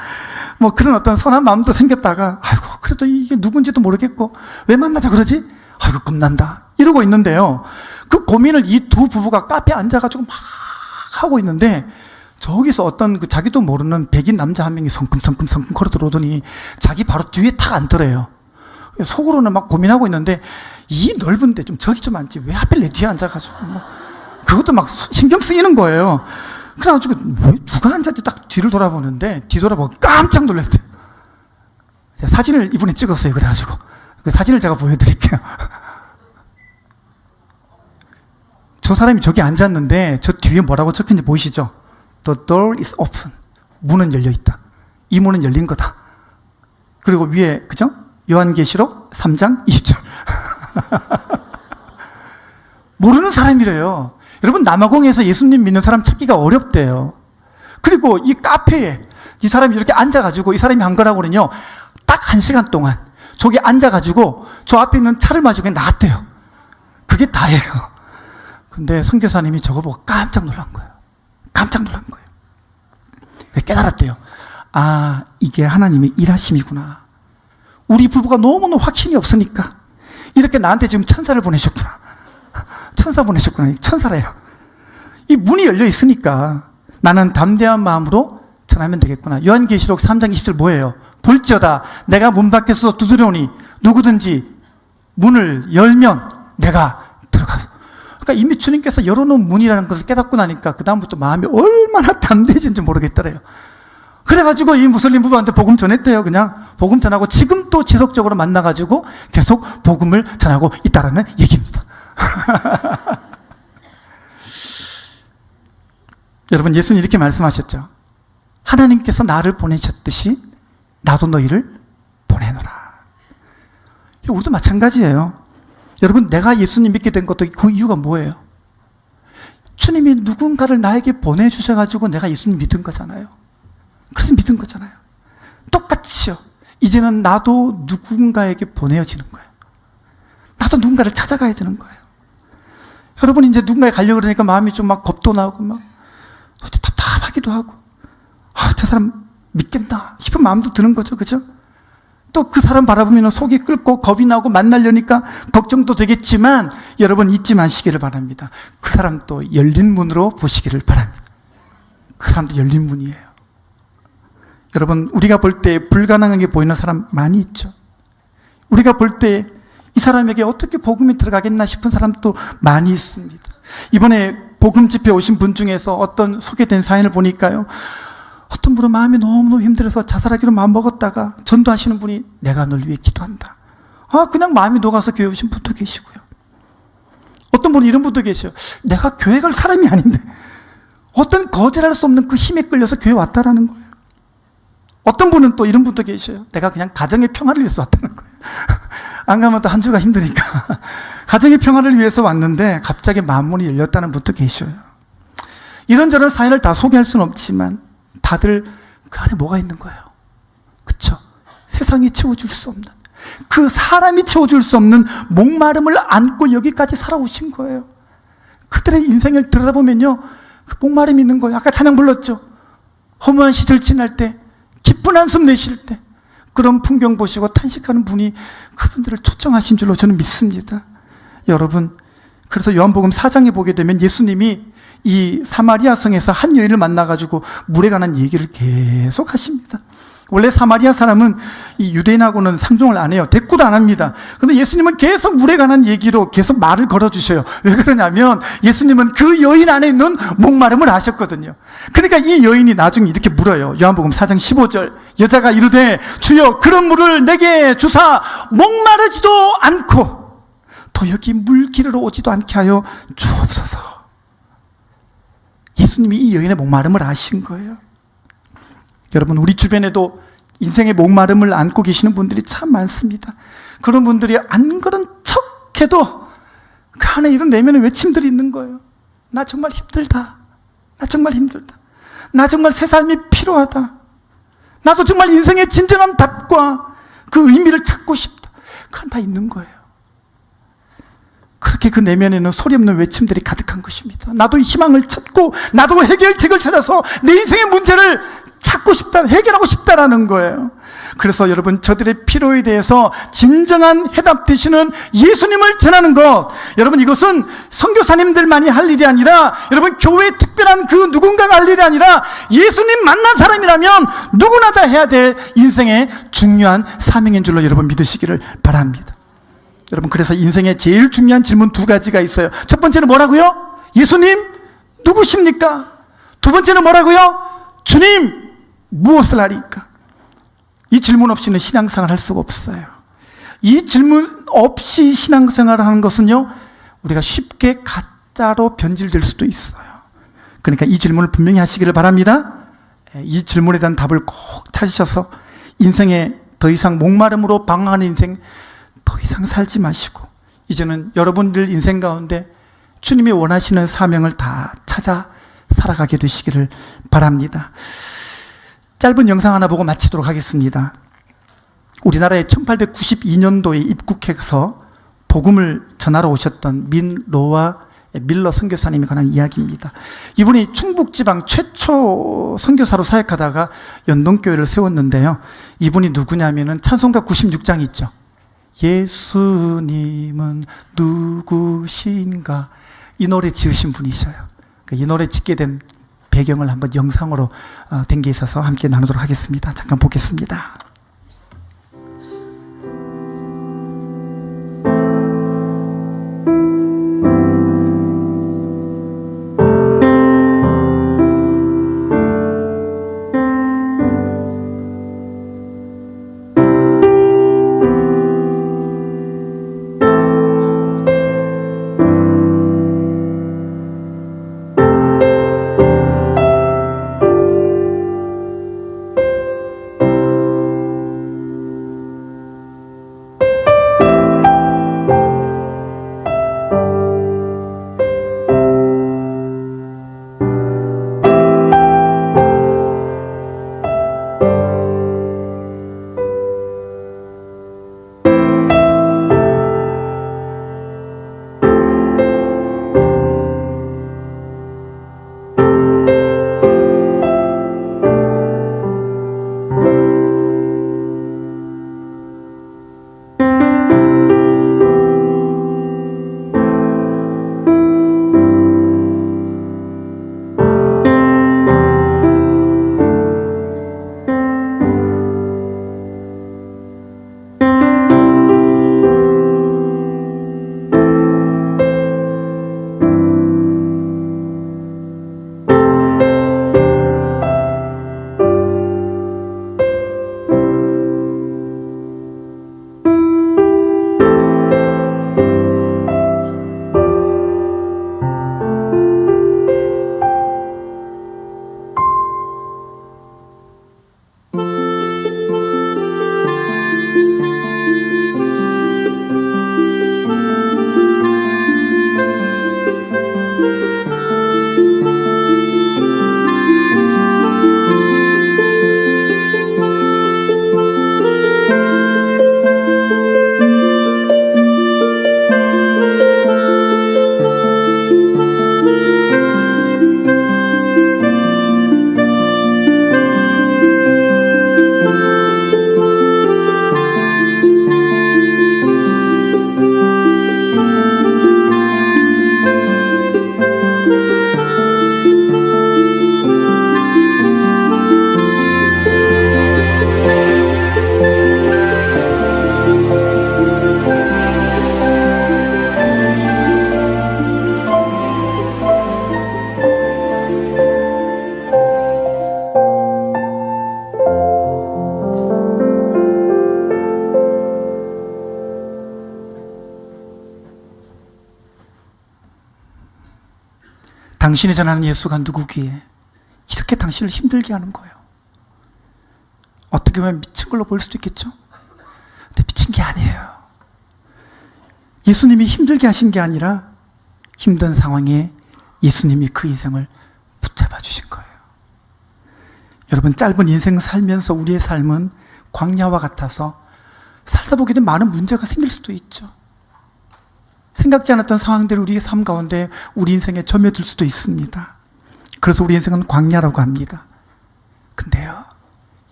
뭐 그런 어떤 선한 마음도 생겼다가, 아이고, 그래도 이게 누군지도 모르겠고, 왜 만나자 그러지? 아이고, 겁난다. 이러고 있는데요. 그 고민을 이 두 부부가 카페에 앉아가지고 막 하고 있는데, 저기서 어떤 그 자기도 모르는 백인 남자 한 명이 성큼성큼 걸어 들어오더니 자기 바로 뒤에 탁 앉더래요. 속으로는 막 고민하고 있는데, 이 넓은데 좀 저기 좀 앉지 왜 하필 내 뒤에 앉아가지고 뭐 그것도 막 신경 쓰이는 거예요. 그래가지고 왜 누가 앉았지 딱 뒤를 돌아보는데, 뒤돌아보고 깜짝 놀랐대요. 사진을 이분이 찍었어요. 그래가지고 그 사진을 제가 보여드릴게요. 저 사람이 저기 앉았는데 저 뒤에 뭐라고 적혀있는지 보이시죠? The door is open. 문은 열려있다. 이 문은 열린 거다. 그리고 위에, 그죠? 요한계시록 3장 20절. 모르는 사람이래요. 여러분, 남아공에서 예수님 믿는 사람 찾기가 어렵대요. 그리고 이 카페에 이 사람이 이렇게 앉아가지고, 이 사람이 한 거라고는요, 딱 1시간 동안 저기 앉아가지고 저 앞에 있는 차를 마시고 나갔대요. 그게 다예요. 근데 선교사님이 저거 보고 깜짝 놀란 거예요. 깜짝 놀란 거예요. 깨달았대요. 아, 이게 하나님의 일하심이구나. 우리 부부가 너무너무 확신이 없으니까 이렇게 나한테 지금 천사를 보내셨구나. 천사 보내셨구나. 천사래요. 이 문이 열려 있으니까 나는 담대한 마음으로 전하면 되겠구나. 요한계시록 3장 20절 뭐예요? 볼지어다 내가 문 밖에서 두드려오니 누구든지 문을 열면 내가 들어가서. 그러니까 이미 주님께서 열어놓은 문이라는 것을 깨닫고 나니까 그 다음부터 마음이 얼마나 담대해진지 모르겠더래요. 그래가지고 이 무슬림 부부한테 복음 전했대요. 그냥 복음 전하고 지금 또 지속적으로 만나가지고 계속 복음을 전하고 있다라는 얘기입니다. 여러분, 예수님 이렇게 말씀하셨죠. 하나님께서 나를 보내셨듯이 나도 너희를 보내노라. 우리도 마찬가지예요. 여러분, 내가 예수님 믿게 된 것도 그 이유가 뭐예요? 주님이 누군가를 나에게 보내주셔가지고 내가 예수님 믿은 거잖아요. 그래서 믿은 거잖아요. 똑같이요. 이제는 나도 누군가에게 보내어지는 거예요. 나도 누군가를 찾아가야 되는 거예요. 여러분, 이제 누군가에 가려고 그러니까 마음이 좀 막 겁도 나고 막 답답하기도 하고, 저 사람 믿겠나 싶은 마음도 드는 거죠. 그죠? 또 그 사람 바라보면 속이 끓고 겁이 나고 만나려니까 걱정도 되겠지만, 여러분 잊지 마시기를 바랍니다. 그 사람 또 열린 문으로 보시기를 바랍니다. 그 사람도 열린 문이에요. 여러분, 우리가 볼 때 불가능하게 보이는 사람 많이 있죠. 우리가 볼 때 이 사람에게 어떻게 복음이 들어가겠나 싶은 사람도 많이 있습니다. 이번에 복음 집회 오신 분 중에서 어떤 소개된 사연을 보니까요, 어떤 분은 마음이 너무너무 힘들어서 자살하기로 마음먹었다가 전도하시는 분이 내가 널 위해 기도한다. 그냥 마음이 녹아서 교회 오신 분도 계시고요. 어떤 분은 이런 분도 계셔요. 내가 교회 갈 사람이 아닌데 어떤 거절할 수 없는 그 힘에 끌려서 교회 왔다라는 거예요. 어떤 분은 또 이런 분도 계셔요. 내가 그냥 가정의 평화를 위해서 왔다는 거예요. 안 가면 또 한 주가 힘드니까. 가정의 평화를 위해서 왔는데 갑자기 마음문이 열렸다는 분도 계셔요. 이런저런 사연을 다 소개할 수는 없지만 다들 그 안에 뭐가 있는 거예요? 그쵸? 세상이 채워줄 수 없는, 그 사람이 채워줄 수 없는 목마름을 안고 여기까지 살아오신 거예요. 그들의 인생을 들여다보면요, 그 목마름이 있는 거예요. 아까 찬양 불렀죠? 허무한 시절 지날 때, 기쁜 한숨 내쉴 때 그런 풍경 보시고 탄식하는 분이 그분들을 초청하신 줄로 저는 믿습니다. 여러분, 그래서 요한복음 4장에 보게 되면 예수님이 이 사마리아 성에서 한 여인을 만나가지고 물에 관한 얘기를 계속 하십니다. 원래 사마리아 사람은 이 유대인하고는 상종을 안 해요. 대꾸도 안 합니다. 근데 예수님은 계속 물에 관한 얘기로 계속 말을 걸어주셔요. 왜 그러냐면 예수님은 그 여인 안에 있는 목마름을 아셨거든요. 그러니까 이 여인이 나중에 이렇게 물어요. 요한복음 4장 15절, 여자가 이르되 주여 그런 물을 내게 주사 목마르지도 않고 또 여기 물 기르러 오지도 않게 하여 주옵소서. 예수님이 이 여인의 목마름을 아신 거예요. 여러분, 우리 주변에도 인생의 목마름을 안고 계시는 분들이 참 많습니다. 그런 분들이 안 그런 척해도 그 안에 이런 내면의 외침들이 있는 거예요. 나 정말 힘들다. 나 정말 힘들다. 나 정말 새 삶이 필요하다. 나도 정말 인생의 진정한 답과 그 의미를 찾고 싶다. 그건 다 있는 거예요. 그렇게 그 내면에는 소리 없는 외침들이 가득한 것입니다. 나도 희망을 찾고 나도 해결책을 찾아서 내 인생의 문제를 찾고 싶다, 해결하고 싶다라는 거예요. 그래서 여러분, 저들의 필요에 대해서 진정한 해답 되시는 예수님을 전하는 것, 여러분, 이것은 선교사님들만이 할 일이 아니라, 여러분, 교회의 특별한 그 누군가가 할 일이 아니라 예수님 만난 사람이라면 누구나 다 해야 될 인생의 중요한 사명인 줄로 여러분 믿으시기를 바랍니다. 여러분, 그래서 인생의 제일 중요한 질문 두 가지가 있어요. 첫 번째는 뭐라고요? 예수님 누구십니까? 두 번째는 뭐라고요? 주님 무엇을 하리까? 이 질문 없이는 신앙생활 할 수가 없어요. 이 질문 없이 신앙생활을 하는 것은요, 우리가 쉽게 가짜로 변질될 수도 있어요. 그러니까 이 질문을 분명히 하시기를 바랍니다. 이 질문에 대한 답을 꼭 찾으셔서 인생에 더 이상 목마름으로 방황하는 인생 더 이상 살지 마시고, 이제는 여러분들 인생 가운데 주님이 원하시는 사명을 다 찾아 살아가게 되시기를 바랍니다. 짧은 영상 하나 보고 마치도록 하겠습니다. 우리나라에 1892년도에 입국해서 복음을 전하러 오셨던 밀러 선교사님에 관한 이야기입니다. 이분이 충북지방 최초 선교사로 사역하다가 연동교회를 세웠는데요. 이분이 누구냐면은 찬송가 96장 있죠. 예수님은 누구신가? 이 노래 지으신 분이셔요. 이 노래 짓게 된 배경을 한번 영상으로 된 게 있어서 함께 나누도록 하겠습니다. 잠깐 보겠습니다. 당신이 전하는 예수가 누구기에 이렇게 당신을 힘들게 하는 거예요. 어떻게 보면 미친 걸로 보일 수도 있겠죠? 근데 미친 게 아니에요. 예수님이 힘들게 하신 게 아니라 힘든 상황에 예수님이 그 인생을 붙잡아 주신 거예요. 여러분, 짧은 인생 살면서 우리의 삶은 광야와 같아서 살다 보게 되면 많은 문제가 생길 수도 있죠. 생각지 않았던 상황들이 우리의 삶 가운데 우리 인생에 점여들 수도 있습니다. 그래서 우리 인생은 광야라고 합니다. 근데요,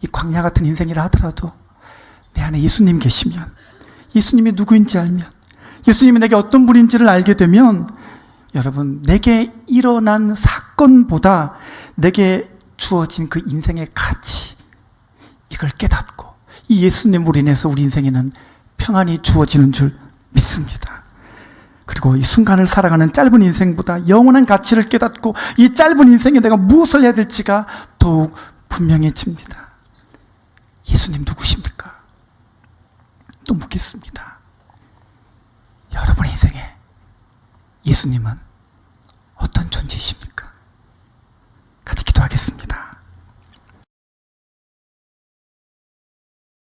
이 광야 같은 인생이라 하더라도 내 안에 예수님 계시면, 예수님이 누구인지 알면, 예수님이 내게 어떤 분인지를 알게 되면, 여러분, 내게 일어난 사건보다 내게 주어진 그 인생의 가치, 이걸 깨닫고 이 예수님으로 인해서 우리 인생에는 평안이 주어지는 줄 믿습니다. 그리고 이 순간을 살아가는 짧은 인생보다 영원한 가치를 깨닫고 이 짧은 인생에 내가 무엇을 해야 될지가 더욱 분명해집니다. 예수님 누구십니까? 또 묻겠습니다. 여러분의 인생에 예수님은